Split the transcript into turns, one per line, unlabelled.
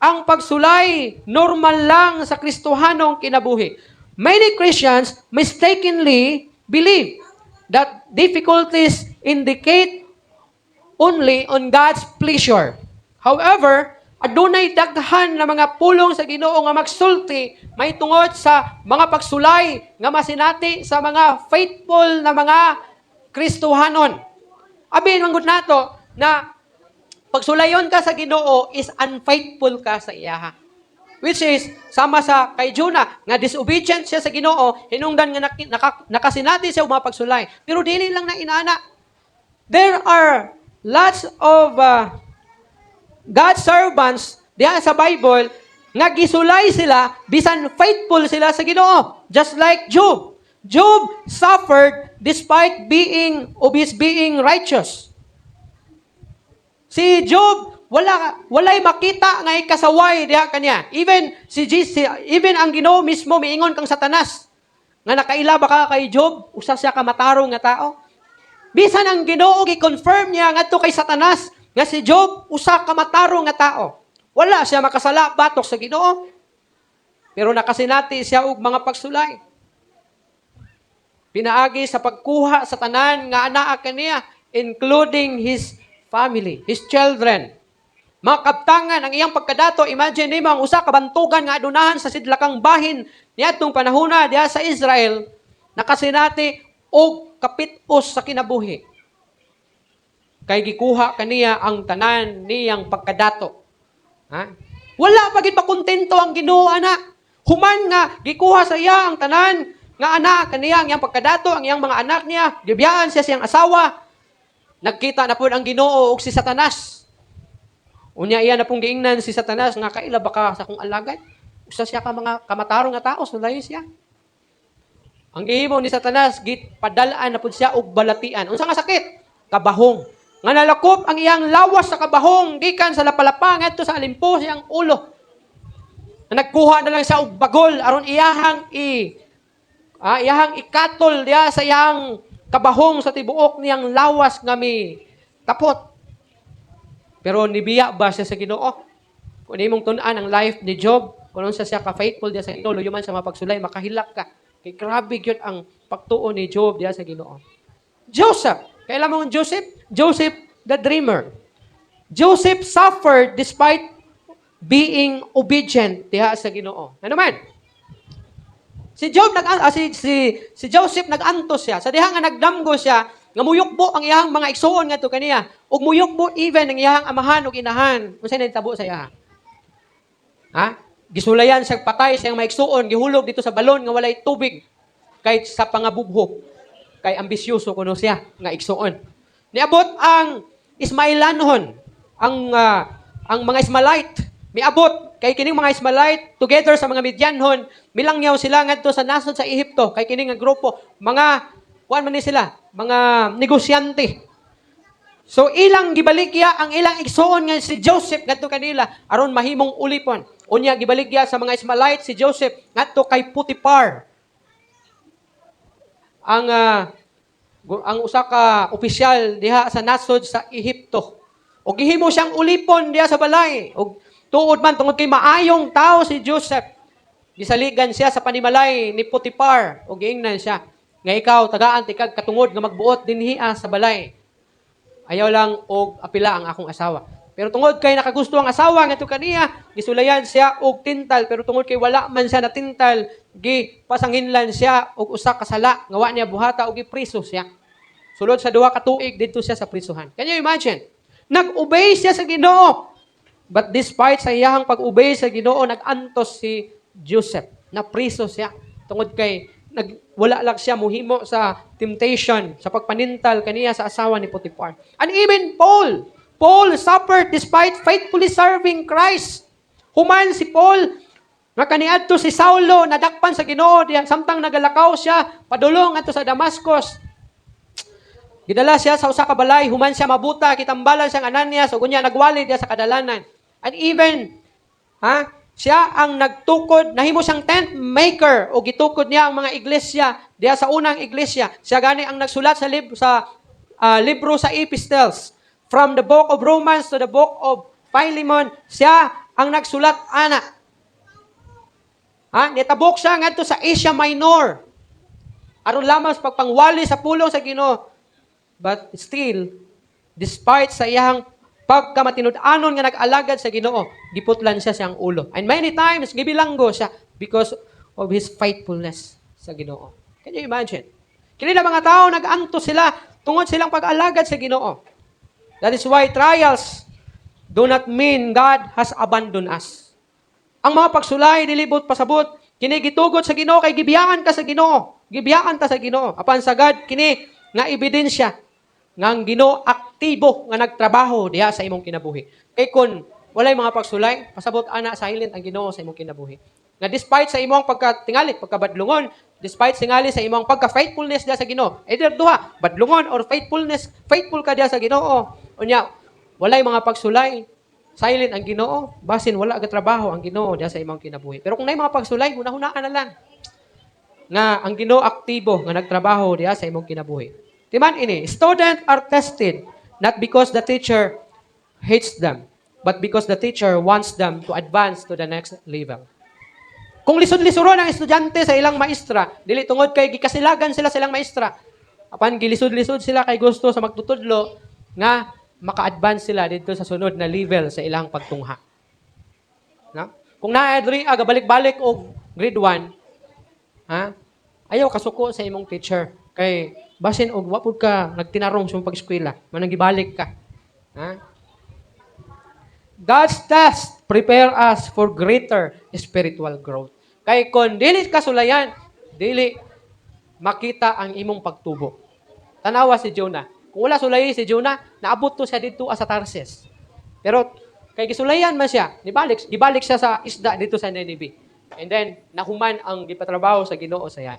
ang pagsulay normal lang sa Kristohanong kinabuhi. Many Christians mistakenly believe that difficulties indicate only on God's pleasure. However, adunay daghan na mga pulong sa Ginoo nga magsulti may tungod sa mga pagsulay nga masinati sa mga faithful na mga Kristohanon. Abin manggod nato na pagsulayon ka sa Ginoo is unfaithful ka sa iyaha. Which is, sama sa kay Jonah, nga disobedient siya sa Ginoo, hinungdan nga nakasinati siya mga pagsulay. Pero dili lang na inana. There are lots of God's servants diya sa Bible nga gisulay sila bisan faithful sila sa Ginoo. Just like Job. Job suffered despite being righteous. Si Job walay makita nga ikasaway diha kaniya. Even ang Ginoo mismo miingon kang Satanas nga nakaila ba ka kay Job usa siya ka matarong nga tao. Bisan ang Ginoo gi-confirm niya ngadto kay Satanas nga si Job usa ka matarong nga tao. Wala siya makasala batok sa Ginoo. Pero nakasinati siya og mga pagsulay. Pinaagi sa pagkuha sa tanan nga anaa kaniya, including his family, his children. Makabtangan ang iyang pagkadato, imagine nimo ang usa ka bantugan nga adunahan sa sidlakang bahin niadtong panahona diha sa Israel, nakasinati og kapitos sa kinabuhi. Kay gikuha kaniya ang tanan niyang pagkadato. Ha? Wala pa gid makontento ang Ginoo ana. Human nga gikuha sa iya ang tanan nga anak kaniya ang iyang pagkadato, ang iyang mga anak niya, gibiyaan siya siyang asawa. Nagkita na pud ang Ginoo og si Satanas. Unya iya na pong giingnan si Satanas nga kaila baka sa kong alagad. Usa siya ka mga kamatarong nga tao, sulayo siya. Ang gihimo ni Satanas, gitpadalaan na pud siya og balatian. Unsa nga sakit? Kabahong. Nga nalakop ang iyang lawas sa kabahong gikan sa lapalapa ngadto sa alimpo siyang ulo. Nagkuha na lang siya og bagol aron iyahang ikatol diya sa iyang kabahong sa tibuok niyang lawas nga mi tapot. Pero nibiya ba siya sa Ginoo? Kung imong tun-an ang life ni Job, kung siya ka-faithful diya sa Ginoo, luyo man sa mga pagsulay, makahilak ka. Kay grabe gyud ang pagtuo ni Job diya sa Ginoo. Joseph, kailan mo Joseph? Joseph the dreamer. Joseph suffered despite being obedient diha sa Ginoo. Ano man? Si Joseph nag-antos siya. Sa diha nga nagdamgo siya, nga muyukbo ang iyang mga igsuon ngadto kaniya, ug muyukbo even ang iyang amahan ug inahan. Unsay nahitabo sa iya? Ha? Gisulayan siya patay siyang mga igsuon, gihulog dito sa balon nga walay tubig kay sa pangabubho. Kay ambisyoso kuno siya nga igsuon. Niabot ang Ismailanhon, ang mga Ismailite. Miabot kay kining mga Ismailite together sa mga Midianhon, milangyaw sila ngadto sa nasod sa Ehipto kay kining nga grupo mga kuan man ni sila, mga negosyante. So ilang gibaligya ang ilang igsuon nga si Joseph ngadto kanila aron mahimong ulipon. Unya gibaligya sa mga Ismailite si Joseph ngadto kay Potiphar. Ang usa ka opisyal diha sa nasod sa Ehipto. O gihimo siyang ulipon diha sa balay. O tuod man tungod kay maayong tao si Joseph. Gisaligan siya sa panimalay ni Potiphar. O giingnan siya nga ikaw tagaan tikag katungod nga magbuot dinhi sa balay. Ayaw lang og apila ang akong asawa. Pero tungod kay nakagusto ang asawa ngadto kaniya, gisulayan siya og tintal pero tungod kay wala man siya na tintal, gipasanginlan siya og usa ka sala nga wa niya buhata og gipriso siya. Sulod sa 2 ka tuig didto siya sa prisuhan. Can you imagine? Nag-obey siya sa Ginoo. But despite sa iyang pag-obey sa Ginoo, nag-antos si Joseph. Napriso siya tungod kay wala lang siya muhimo sa temptation, sa pagpanintal kaniya sa asawa ni Potiphar. And even Paul suffered despite faithfully serving Christ. Human si Paul, nga kaniadto si Saulo, nadakpan sa Ginoo, samtang nagalakaw siya, padulong adto sa Damascus. Gidala siya sa usa ka balay, human siya mabuta, kitambalan siyang Ananias, ug unya nagwali diya sa kadalanan. And even, siya ang nagtukod, nahimo siyang tent maker, o gitukod niya ang mga iglesia, diya sa unang iglesia. Siya gani ang nagsulat sa libro sa epistles. From the book of Romans to the book of Philemon, siya ang nagsulat ana. Nitabok siya ngadto sa Asia Minor. Aron lamang sa pagpangwali sa pulong sa Ginoo. But still, despite sa iyang pagkamatinud-anon nga nag-alagad sa Ginoo, giputlan siya siyang ulo. And many times gibilanggo siya because of his faithfulness sa Ginoo. Can you imagine? Kini na mga tao nag-anto sila tungod silang pag-alagad sa Ginoo. That is why trials do not mean God has abandoned us. Ang mga pagsulay nilibot pasabot kini gitugot sa Ginoo kay gibiyaan ka sa Ginoo. Gibiyaan ta sa Ginoo. Apan sa God kini nga ebidensya nga ang Ginoo aktibo nga nagtrabaho diha sa imong kinabuhi. Kay kun walay mga pagsulay, pasabot ana silent ang Ginoo sa imong kinabuhi. Nga despite sa imong pagkatingali, pagkabadlungon, despite singali sa imong pagka-faithfulness diha sa Ginoo, either duha, badlungon or faithfulness, faithful ka diha sa Ginoo. Unya, walay mga pagsulay, silent ang Ginoo, basin wala ka trabaho ang Ginoo diha sa imong kinabuhi. Pero kung nay mga pagsulay, hunahunaan na lang nga ang Ginoo aktibo nga nagtrabaho diha sa imong kinabuhi. Timan ini, students are tested not because the teacher hates them, but because the teacher wants them to advance to the next level. Kung lisod-lisuron ang estudyante sa ilang maestra, dili tungod kay gikasilagan sila sa ilang maestra. Apan gilisod-lisod sila kay gusto sa magtutudlo nga maka-advance sila dito sa sunod na level sa ilang pagtungha. Na? Kung naadri balik-balik og grade 1, ayaw kasuko sa imong teacher kay basin og wa pud ka nagtinarong sa pag-eskwela, manang gibalik ka. God's test prepare us for greater spiritual growth. Kay kon dili kasulayan, dili makita ang imong pagtubo. Tanawa si Jonah. Kung wala sulayi si Jonah, naabot to siya dito sa Tarsis. Pero kay gisulayan man siya, gibalik siya sa isda dito sa Nineveh. And then nahuman ang gipatrabaho sa Ginoo sa iya.